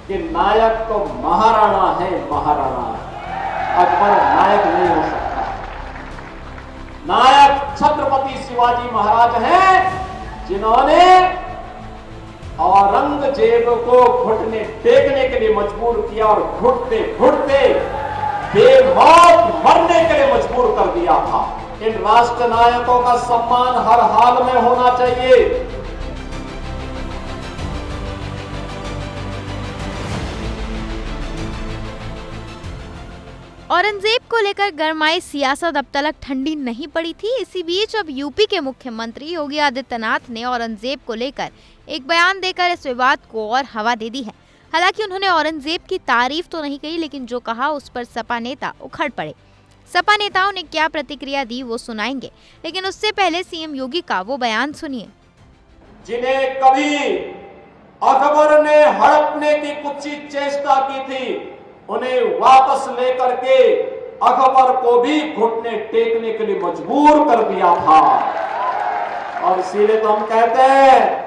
कि नायक तो महाराणा है, महाराणा। अकबर नायक नहीं हो सकता। नायक छत्रपति शिवाजी महाराज हैं, जिन्होंने औरंगजेब को घुटने टेकने के लिए मजबूर किया और घुटते घुटते बेमौत मरने के लिए मजबूर कर दिया था। इन राष्ट्र नायकों का सम्मान हर हाल में होना चाहिए। औरंगजेब को लेकर गरमाई सियासत अब तक ठंडी नहीं पड़ी थी। इसी बीच अब यूपी के मुख्यमंत्री योगी आदित्यनाथ ने औरंगजेब को लेकर एक बयान देकर इस विवाद को और हवा दे दी है। हालांकि उन्होंने औरंगजेब की तारीफ तो नहीं कही, लेकिन जो कहा उस पर सपा नेता उखड़ पड़े। सपा नेताओं ने क्या प्रतिक्रिया दी वो सुनाएंगे, लेकिन उससे पहले सीएम योगी का वो बयान सुनिए। जिन्हें कभी अकबर ने हड़पने की कुत्सित चेष्टा की थी, उन्हें वापस लेकर के अकबर को भी घुटने टेकने के लिए मजबूर कर दिया था। और इसीलिए तो हम कहते हैं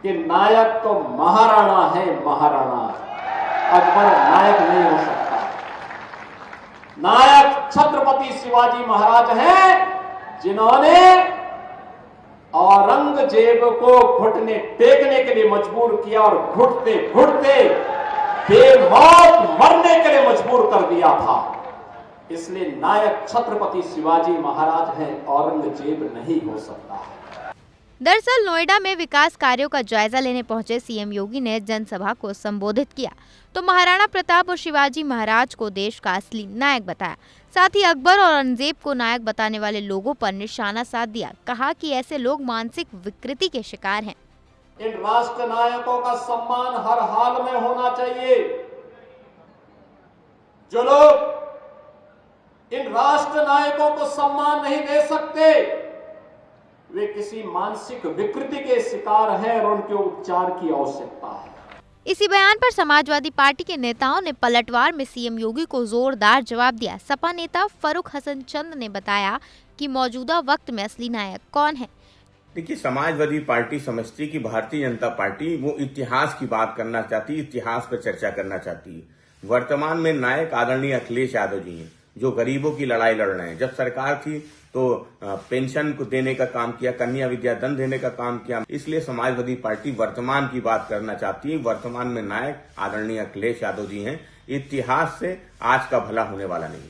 कि नायक तो महाराणा है, महाराणा। अकबर नायक नहीं हो सकता। नायक छत्रपति शिवाजी महाराज हैं, जिन्होंने औरंगजेब को घुटने टेकने के लिए मजबूर किया और घुटते घुटते बेमौत मरने के लिए मजबूर कर दिया था। इसलिए नायक छत्रपति शिवाजी महाराज हैं, औरंगजेब नहीं हो सकता। दरअसल नोएडा में विकास कार्यों का जायजा लेने पहुंचे सीएम योगी ने जनसभा को संबोधित किया तो महाराणा प्रताप और शिवाजी महाराज को देश का असली नायक बताया। साथ ही अकबर और औरंगजेब को नायक बताने वाले लोगों पर निशाना साध दिया। कहा कि ऐसे लोग मानसिक विकृति के शिकार हैं। इन राष्ट्र नायकों का सम्मान हर हाल में होना चाहिए। जो लोग इन राष्ट्र नायकों को सम्मान नहीं दे सकते, वे किसी मानसिक विकृति के शिकार हैं और उनके उपचार की आवश्यकता है। इसी बयान पर समाजवादी पार्टी के नेताओं ने पलटवार में सीएम योगी को जोरदार जवाब दिया। सपा नेता फरूक हसन चंद ने बताया कि मौजूदा वक्त में असली नायक कौन है। देखिए, समाजवादी पार्टी समझती कि भारतीय जनता पार्टी वो इतिहास की बात करना चाहती है, इतिहास पर चर्चा करना चाहती है। वर्तमान में नायक आदरणीय अखिलेश यादव जी हैं, जो गरीबों की लड़ाई लड़ रहे हैं। जब सरकार थी तो पेंशन को देने का काम किया, कन्या विद्याधन देने का काम किया। इसलिए समाजवादी पार्टी वर्तमान की बात करना चाहती है। वर्तमान में नायक आदरणीय अखिलेश यादव जी हैं। इतिहास से आज का भला होने वाला नहीं।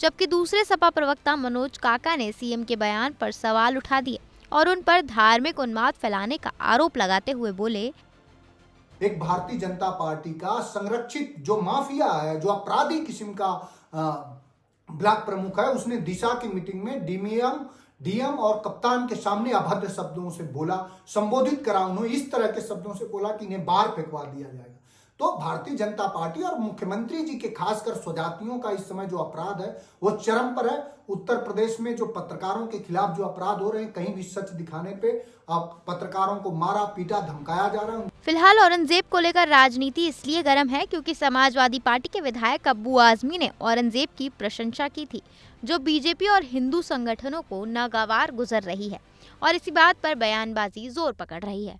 जबकि दूसरे सपा प्रवक्ता मनोज काका ने सीएम के बयान पर सवाल उठा दिए और उन पर धार्मिक उन्माद फैलाने का आरोप लगाते हुए बोले, एक भारतीय जनता पार्टी का संरक्षित जो माफिया है, जो अपराधी किस्म का ब्लॉक प्रमुख है, उसने दिशा की मीटिंग में डीएम और कप्तान के सामने अभद्र शब्दों से बोला, संबोधित करा। उन्होंने इस तरह के शब्दों से बोला कि इन्हें बाहर फेंकवा दिया जाएगा। तो भारतीय जनता पार्टी और मुख्यमंत्री जी के खासकर स्वजातियों का इस समय जो अपराध है वो चरम पर है। उत्तर प्रदेश में जो पत्रकारों के खिलाफ जो अपराध हो रहे हैं, कहीं भी सच दिखाने पे अब पत्रकारों को मारा पीटा धमकाया जा रहा है। फिलहाल औरंगजेब को लेकर राजनीति इसलिए गर्म है क्योंकि समाजवादी पार्टी के विधायक अब्बू आजमी ने औरंगजेब की प्रशंसा की थी, जो बीजेपी और हिंदू संगठनों को नागवार गुजर रही है और इसी बात पर बयानबाजी जोर पकड़ रही है।